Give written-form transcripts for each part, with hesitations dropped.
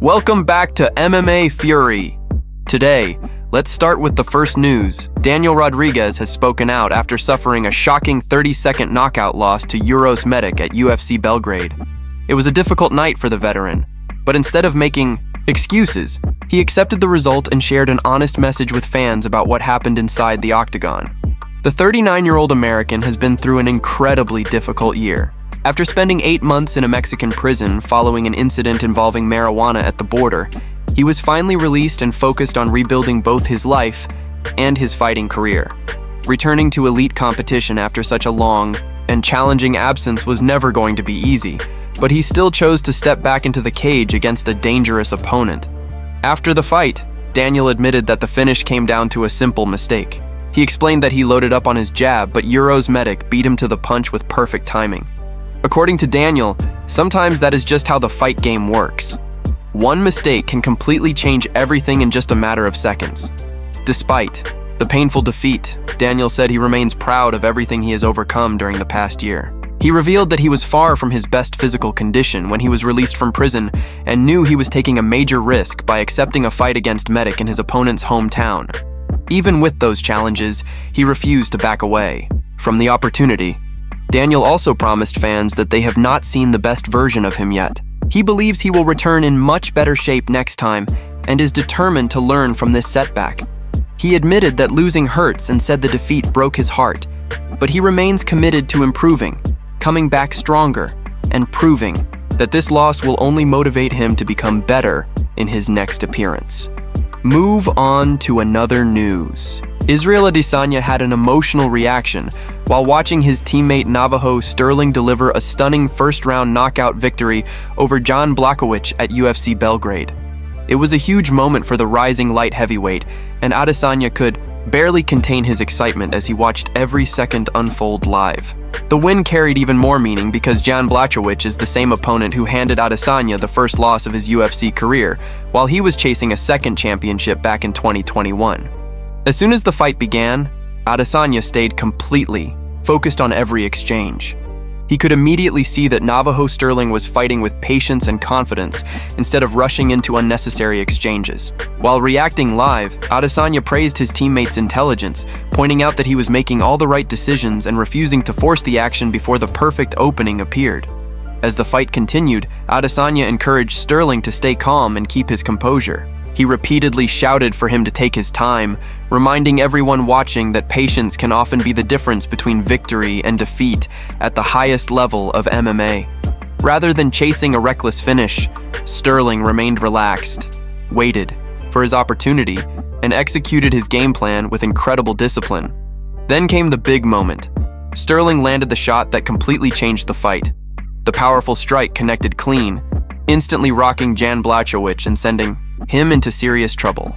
Welcome back to MMA Fury. Today, let's start with the first news. Daniel Rodriguez has spoken out after suffering a shocking 30-second knockout loss to Nurmagomedov at UFC Belgrade. It was a difficult night for the veteran, but instead of making excuses, he accepted the result and shared an honest message with fans about what happened inside the octagon. The 39-year-old American has been through an incredibly difficult year. After spending 8 months in a Mexican prison following an incident involving marijuana at the border, he was finally released and focused on rebuilding both his life and his fighting career. Returning to elite competition after such a long and challenging absence was never going to be easy, but he still chose to step back into the cage against a dangerous opponent. After the fight, Daniel admitted that the finish came down to a simple mistake. He explained that he loaded up on his jab, but Nurmagomedov beat him to the punch with perfect timing. According to Daniel, sometimes that is just how the fight game works. One mistake can completely change everything in just a matter of seconds. Despite the painful defeat, Daniel said he remains proud of everything he has overcome during the past year. He revealed that he was far from his best physical condition when he was released from prison and knew he was taking a major risk by accepting a fight against Medic in his opponent's hometown. Even with those challenges, he refused to back away from the opportunity. Daniel also promised fans that they have not seen the best version of him yet. He believes he will return in much better shape next time and is determined to learn from this setback. He admitted that losing hurts and said the defeat broke his heart, but he remains committed to improving, coming back stronger, and proving that this loss will only motivate him to become better in his next appearance. Move on to another news. Israel Adesanya had an emotional reaction while watching his teammate Navajo Sterling deliver a stunning first-round knockout victory over Jan Blachowicz at UFC Belgrade. It was a huge moment for the rising light heavyweight, and Adesanya could barely contain his excitement as he watched every second unfold live. The win carried even more meaning because Jan Blachowicz is the same opponent who handed Adesanya the first loss of his UFC career, while he was chasing a second championship back in 2021. As soon as the fight began, Adesanya stayed completely focused on every exchange. He could immediately see that Navajo Sterling was fighting with patience and confidence instead of rushing into unnecessary exchanges. While reacting live, Adesanya praised his teammate's intelligence, pointing out that he was making all the right decisions and refusing to force the action before the perfect opening appeared. As the fight continued, Adesanya encouraged Sterling to stay calm and keep his composure. He repeatedly shouted for him to take his time, reminding everyone watching that patience can often be the difference between victory and defeat at the highest level of MMA. Rather than chasing a reckless finish, Sterling remained relaxed, waited for his opportunity, and executed his game plan with incredible discipline. Then came the big moment. Sterling landed the shot that completely changed the fight. The powerful strike connected clean, instantly rocking Jan Blachowicz and sending him into serious trouble.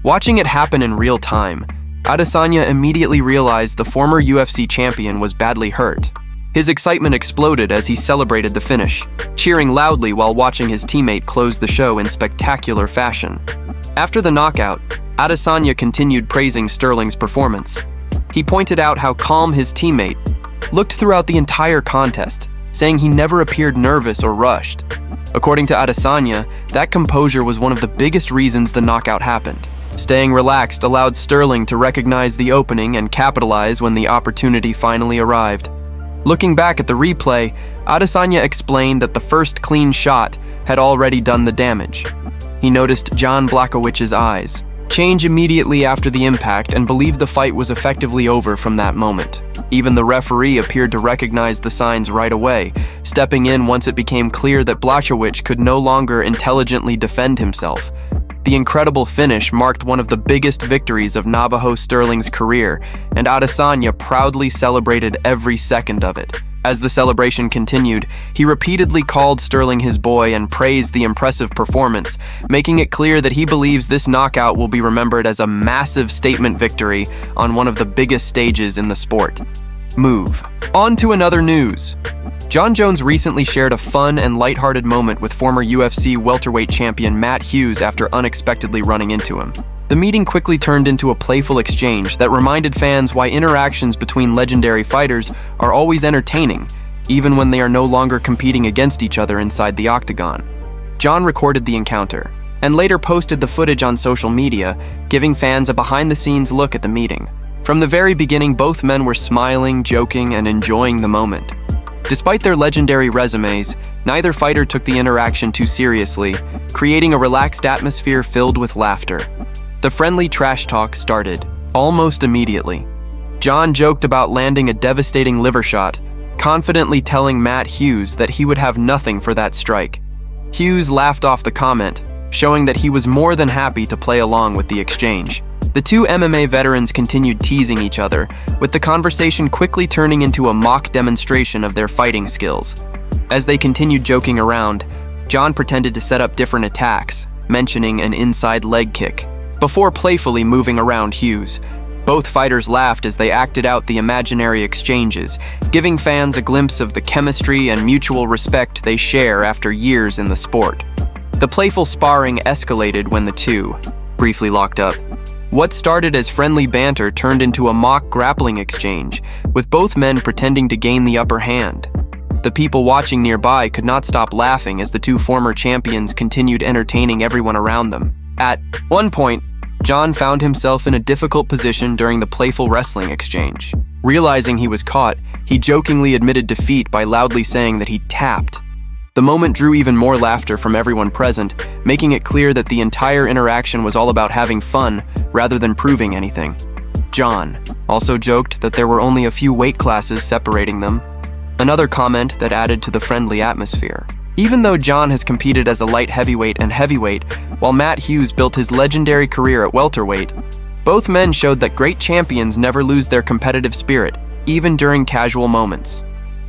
Watching it happen in real time, Adesanya immediately realized the former UFC champion was badly hurt. His excitement exploded as he celebrated the finish, cheering loudly while watching his teammate close the show in spectacular fashion. After the knockout, Adesanya continued praising Sterling's performance. He pointed out how calm his teammate looked throughout the entire contest, saying he never appeared nervous or rushed. According to Adesanya, that composure was one of the biggest reasons the knockout happened. Staying relaxed allowed Sterling to recognize the opening and capitalize when the opportunity finally arrived. Looking back at the replay, Adesanya explained that the first clean shot had already done the damage. He noticed Jan Blachowicz's eyes change immediately after the impact and believed the fight was effectively over from that moment. Even the referee appeared to recognize the signs right away, stepping in once it became clear that Blachowicz could no longer intelligently defend himself. The incredible finish marked one of the biggest victories of Navajo Sterling's career, and Adesanya proudly celebrated every second of it. As the celebration continued, he repeatedly called Sterling his boy and praised the impressive performance, making it clear that he believes this knockout will be remembered as a massive statement victory on one of the biggest stages in the sport. Move on to another news. Jon Jones recently shared a fun and lighthearted moment with former UFC welterweight champion Matt Hughes after unexpectedly running into him. The meeting quickly turned into a playful exchange that reminded fans why interactions between legendary fighters are always entertaining, even when they are no longer competing against each other inside the octagon. John recorded the encounter and later posted the footage on social media, giving fans a behind-the-scenes look at the meeting. From the very beginning, both men were smiling, joking, and enjoying the moment. Despite their legendary resumes, neither fighter took the interaction too seriously, creating a relaxed atmosphere filled with laughter. The friendly trash talk started almost immediately. John joked about landing a devastating liver shot, confidently telling Matt Hughes that he would have nothing for that strike. Hughes laughed off the comment, showing that he was more than happy to play along with the exchange. The two MMA veterans continued teasing each other, with the conversation quickly turning into a mock demonstration of their fighting skills. As they continued joking around, John pretended to set up different attacks, mentioning an inside leg kick, before playfully moving around Hughes. Both fighters laughed as they acted out the imaginary exchanges, giving fans a glimpse of the chemistry and mutual respect they share after years in the sport. The playful sparring escalated when the two briefly locked up. What started as friendly banter turned into a mock grappling exchange, with both men pretending to gain the upper hand. The people watching nearby could not stop laughing as the two former champions continued entertaining everyone around them. At one point, John found himself in a difficult position during the playful wrestling exchange. Realizing he was caught, he jokingly admitted defeat by loudly saying that he tapped. The moment drew even more laughter from everyone present, making it clear that the entire interaction was all about having fun rather than proving anything. John also joked that there were only a few weight classes separating them, another comment that added to the friendly atmosphere. Even though John has competed as a light heavyweight and heavyweight, while Matt Hughes built his legendary career at welterweight, both men showed that great champions never lose their competitive spirit, even during casual moments.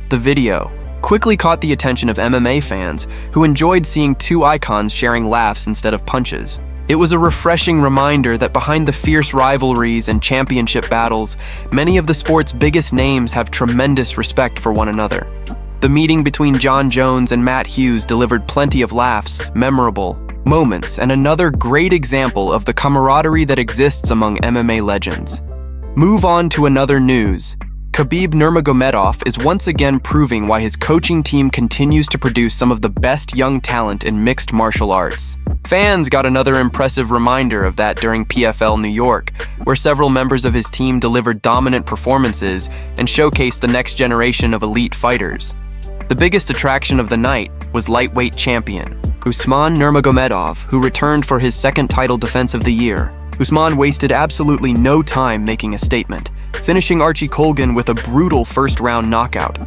The video quickly caught the attention of MMA fans, who enjoyed seeing two icons sharing laughs instead of punches. It was a refreshing reminder that behind the fierce rivalries and championship battles, many of the sport's biggest names have tremendous respect for one another. The meeting between Jon Jones and Matt Hughes delivered plenty of laughs, memorable moments, and another great example of the camaraderie that exists among MMA legends. Move on to another news. Khabib Nurmagomedov is once again proving why his coaching team continues to produce some of the best young talent in mixed martial arts. Fans got another impressive reminder of that during PFL New York, where several members of his team delivered dominant performances and showcased the next generation of elite fighters. The biggest attraction of the night was lightweight champion Usman Nurmagomedov, who returned for his second title defense of the year. Usman wasted absolutely no time making a statement, finishing Archie Colgan with a brutal first-round knockout.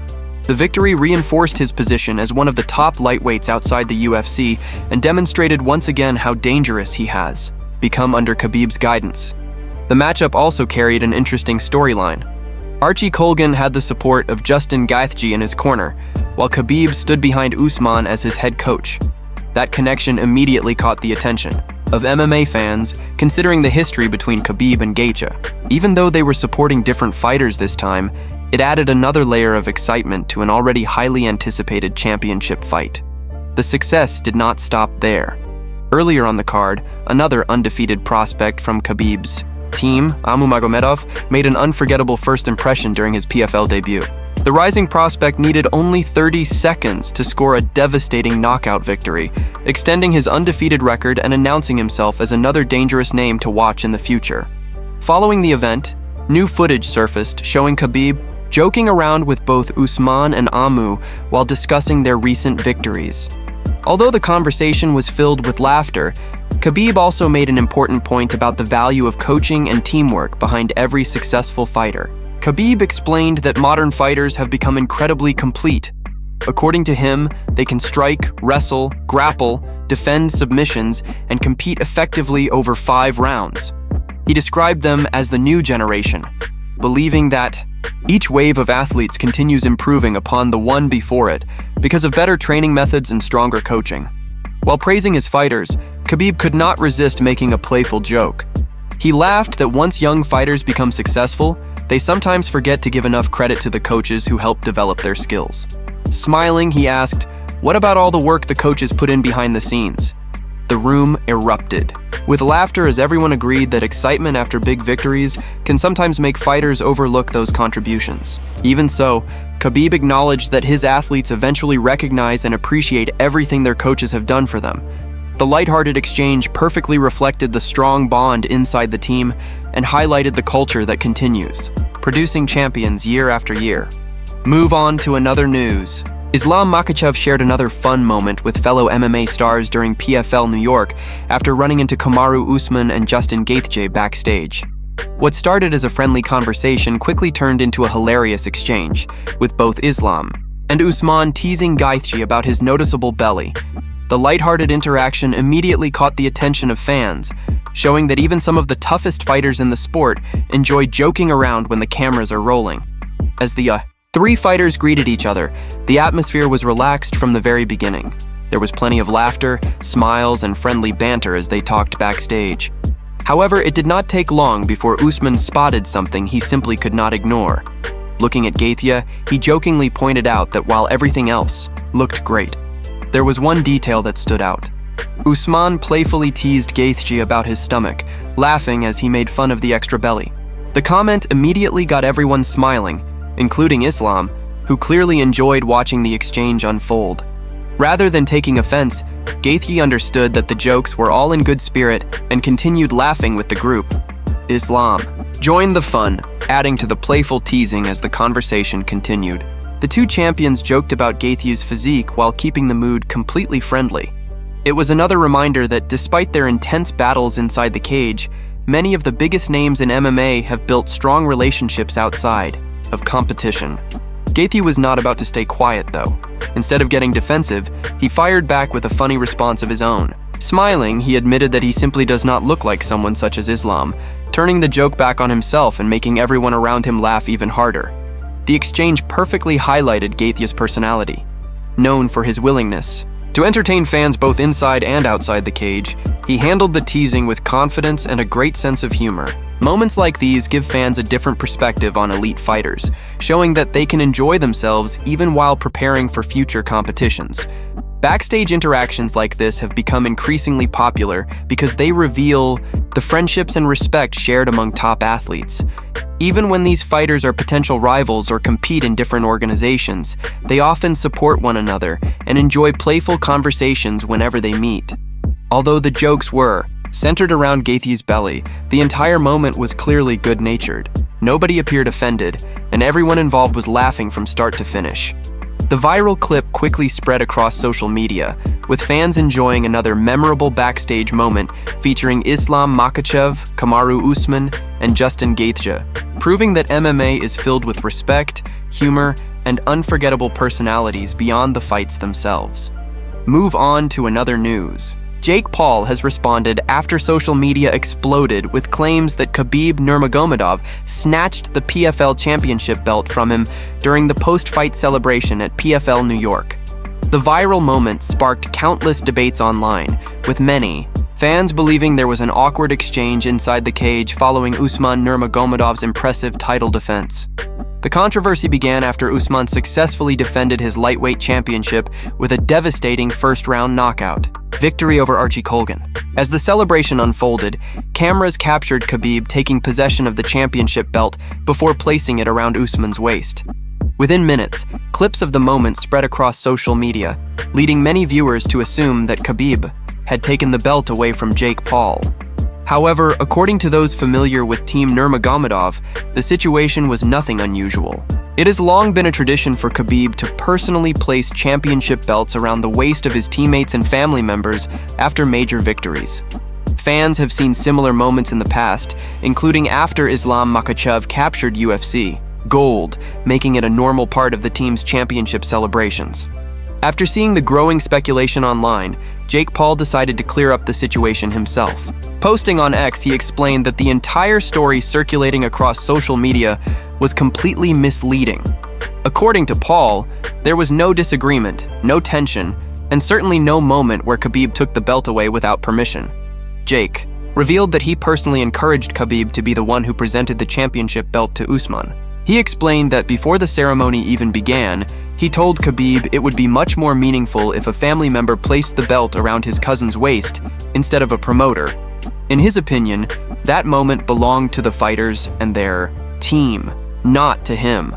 The victory reinforced his position as one of the top lightweights outside the UFC and demonstrated once again how dangerous he has become under Khabib's guidance. The matchup also carried an interesting storyline. Archie Colgan had the support of Justin Gaethje in his corner, while Khabib stood behind Usman as his head coach. That connection immediately caught the attention of MMA fans, considering the history between Khabib and Gaethje. Even though they were supporting different fighters this time, it added another layer of excitement to an already highly anticipated championship fight. The success did not stop there. Earlier on the card, another undefeated prospect from Khabib's team, Nurmagomedov, made an unforgettable first impression during his PFL debut. The rising prospect needed only 30 seconds to score a devastating knockout victory, extending his undefeated record and announcing himself as another dangerous name to watch in the future. Following the event, new footage surfaced showing Khabib joking around with both Usman and Amu while discussing their recent victories. Although the conversation was filled with laughter, Khabib also made an important point about the value of coaching and teamwork behind every successful fighter. Khabib explained that modern fighters have become incredibly complete. According to him, they can strike, wrestle, grapple, defend submissions, and compete effectively over 5 rounds. He described them as the new generation, believing that each wave of athletes continues improving upon the one before it because of better training methods and stronger coaching. While praising his fighters, Khabib could not resist making a playful joke. He laughed that once young fighters become successful, they sometimes forget to give enough credit to the coaches who helped develop their skills. Smiling, he asked, "What about all the work the coaches put in behind the scenes?" The room erupted. with laughter as everyone agreed that excitement after big victories can sometimes make fighters overlook those contributions. Even so, Khabib acknowledged that his athletes eventually recognize and appreciate everything their coaches have done for them. The lighthearted exchange perfectly reflected the strong bond inside the team and highlighted the culture that continues, producing champions year after year. Move on to another news. Islam Makhachev shared another fun moment with fellow MMA stars during PFL New York after running into Kamaru Usman and Justin Gaethje backstage. What started as a friendly conversation quickly turned into a hilarious exchange, with both Islam and Usman teasing Gaethje about his noticeable belly. The lighthearted interaction immediately caught the attention of fans, showing that even some of the toughest fighters in the sport enjoy joking around when the cameras are rolling. As the three fighters greeted each other, the atmosphere was relaxed from the very beginning. There was plenty of laughter, smiles, and friendly banter as they talked backstage. However, it did not take long before Usman spotted something he simply could not ignore. Looking at Gaethje, he jokingly pointed out that while everything else looked great, there was one detail that stood out. Usman playfully teased Gaethje about his stomach, laughing as he made fun of the extra belly. The comment immediately got everyone smiling, including Islam, who clearly enjoyed watching the exchange unfold. Rather than taking offense, Gaethje understood that the jokes were all in good spirit and continued laughing with the group. Islam joined the fun, adding to the playful teasing as the conversation continued. The two champions joked about Gaethje's physique while keeping the mood completely friendly. It was another reminder that despite their intense battles inside the cage, many of the biggest names in MMA have built strong relationships outside of competition. Gaethje was not about to stay quiet, though. Instead of getting defensive, he fired back with a funny response of his own. Smiling, he admitted that he simply does not look like someone such as Islam, turning the joke back on himself and making everyone around him laugh even harder. The exchange perfectly highlighted Gaethje's personality. Known for his willingness to entertain fans both inside and outside the cage, he handled the teasing with confidence and a great sense of humor. Moments like these give fans a different perspective on elite fighters, showing that they can enjoy themselves even while preparing for future competitions. Backstage interactions like this have become increasingly popular because they reveal the friendships and respect shared among top athletes. Even when these fighters are potential rivals or compete in different organizations, they often support one another and enjoy playful conversations whenever they meet. Although the jokes were centered around Gaethje's belly, the entire moment was clearly good-natured. Nobody appeared offended, and everyone involved was laughing from start to finish. The viral clip quickly spread across social media, with fans enjoying another memorable backstage moment featuring Islam Makhachev, Kamaru Usman, and Justin Gaethje, proving that MMA is filled with respect, humor, and unforgettable personalities beyond the fights themselves. Move on to another news. Jake Paul has responded after social media exploded with claims that Khabib Nurmagomedov snatched the PFL championship belt from him during the post-fight celebration at PFL New York. The viral moment sparked countless debates online, with many fans believing there was an awkward exchange inside the cage following Usman Nurmagomedov's impressive title defense. The controversy began after Usman successfully defended his lightweight championship with a devastating first-round knockout victory over Archie Colgan. As the celebration unfolded, cameras captured Khabib taking possession of the championship belt before placing it around Usman's waist. Within minutes, clips of the moment spread across social media, leading many viewers to assume that Khabib had taken the belt away from Jake Paul. However, according to those familiar with Team Nurmagomedov, the situation was nothing unusual. It has long been a tradition for Khabib to personally place championship belts around the waist of his teammates and family members after major victories. Fans have seen similar moments in the past, including after Islam Makhachev captured UFC gold, making it a normal part of the team's championship celebrations. After seeing the growing speculation online, Jake Paul decided to clear up the situation himself. Posting on X, he explained that the entire story circulating across social media was completely misleading. According to Paul, there was no disagreement, no tension, and certainly no moment where Khabib took the belt away without permission. Jake revealed that he personally encouraged Khabib to be the one who presented the championship belt to Usman. He explained that before the ceremony even began, he told Khabib it would be much more meaningful if a family member placed the belt around his cousin's waist instead of a promoter. In his opinion, that moment belonged to the fighters and their team, not to him.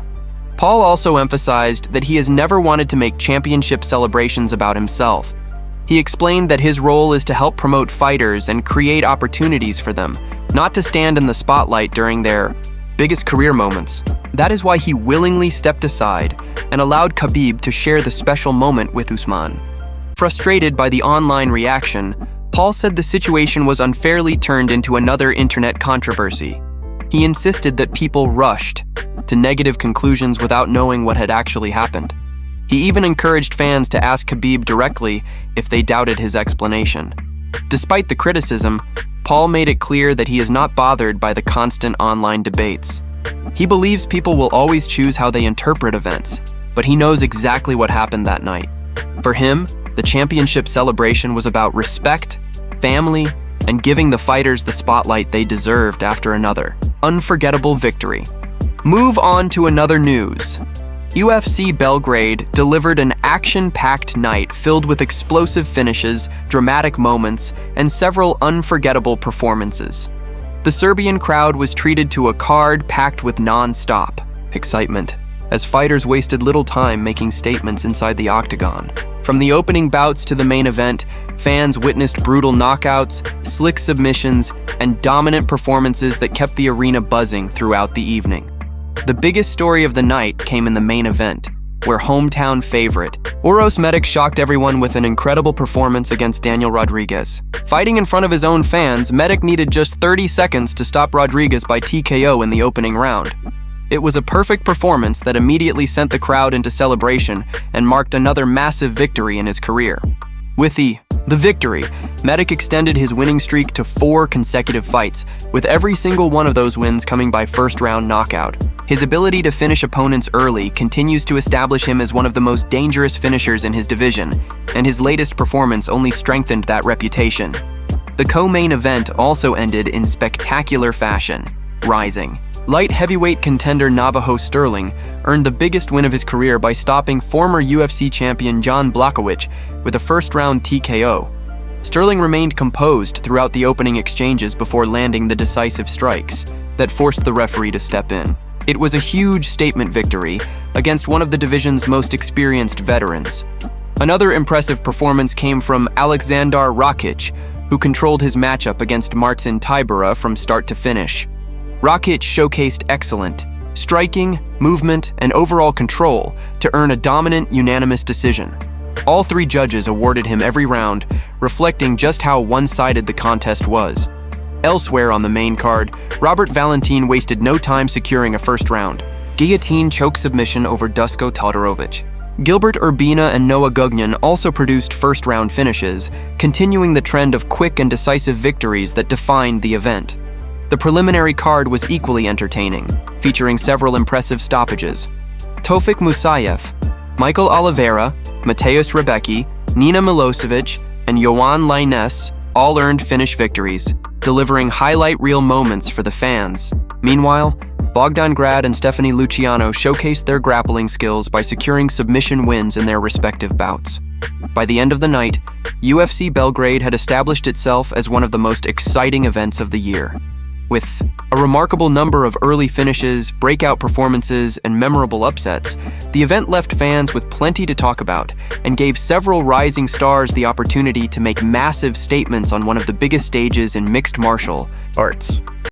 Paul also emphasized that he has never wanted to make championship celebrations about himself. He explained that his role is to help promote fighters and create opportunities for them, not to stand in the spotlight during their biggest career moments. That is why he willingly stepped aside and allowed Khabib to share the special moment with Usman. Frustrated by the online reaction, Paul said the situation was unfairly turned into another internet controversy. He insisted that people rushed to negative conclusions without knowing what had actually happened. He even encouraged fans to ask Khabib directly if they doubted his explanation. Despite the criticism, Paul made it clear that he is not bothered by the constant online debates. He believes people will always choose how they interpret events, but he knows exactly what happened that night. For him, the championship celebration was about respect, family, and giving the fighters the spotlight they deserved after another unforgettable victory. Move on to another news. UFC Belgrade delivered an action-packed night filled with explosive finishes, dramatic moments, and several unforgettable performances. The Serbian crowd was treated to a card packed with non-stop excitement, as fighters wasted little time making statements inside the octagon. From the opening bouts to the main event, fans witnessed brutal knockouts, slick submissions, and dominant performances that kept the arena buzzing throughout the evening. The biggest story of the night came in the main event, where hometown favorite Uros Medic shocked everyone with an incredible performance against Daniel Rodriguez. Fighting in front of his own fans, Medic needed just 30 seconds to stop Rodriguez by TKO in the opening round. It was a perfect performance that immediately sent the crowd into celebration and marked another massive victory in his career. With the victory, Medic extended his winning streak to 4 consecutive fights, with every single one of those wins coming by first-round knockout. His ability to finish opponents early continues to establish him as one of the most dangerous finishers in his division, and his latest performance only strengthened that reputation. The co-main event also ended in spectacular fashion. Rising light heavyweight contender Navajo Sterling earned the biggest win of his career by stopping former UFC champion John Blachowicz with a first-round TKO. Sterling remained composed throughout the opening exchanges before landing the decisive strikes that forced the referee to step in. It was a huge statement victory against one of the division's most experienced veterans. Another impressive performance came from Aleksandar Rakic, who controlled his matchup against Marcin Tybura from start to finish. Rakic showcased excellent striking, movement, and overall control to earn a dominant, unanimous decision. All 3 judges awarded him every round, reflecting just how one-sided the contest was. Elsewhere on the main card, Robert Valentin wasted no time securing a first round guillotine choke submission over Dusko Todorovic. Gilbert Urbina and Noah Gugnan also produced first-round finishes, continuing the trend of quick and decisive victories that defined the event. The preliminary card was equally entertaining, featuring several impressive stoppages. Tofik Musayev, Michael Oliveira, Mateusz Rebecki, Nina Milosevic, and Joan Lainez all earned finish victories, delivering highlight reel moments for the fans. Meanwhile, Bogdan Grad and Stephanie Luciano showcased their grappling skills by securing submission wins in their respective bouts. By the end of the night, UFC Belgrade had established itself as one of the most exciting events of the year. With a remarkable number of early finishes, breakout performances, and memorable upsets, the event left fans with plenty to talk about and gave several rising stars the opportunity to make massive statements on one of the biggest stages in mixed martial arts.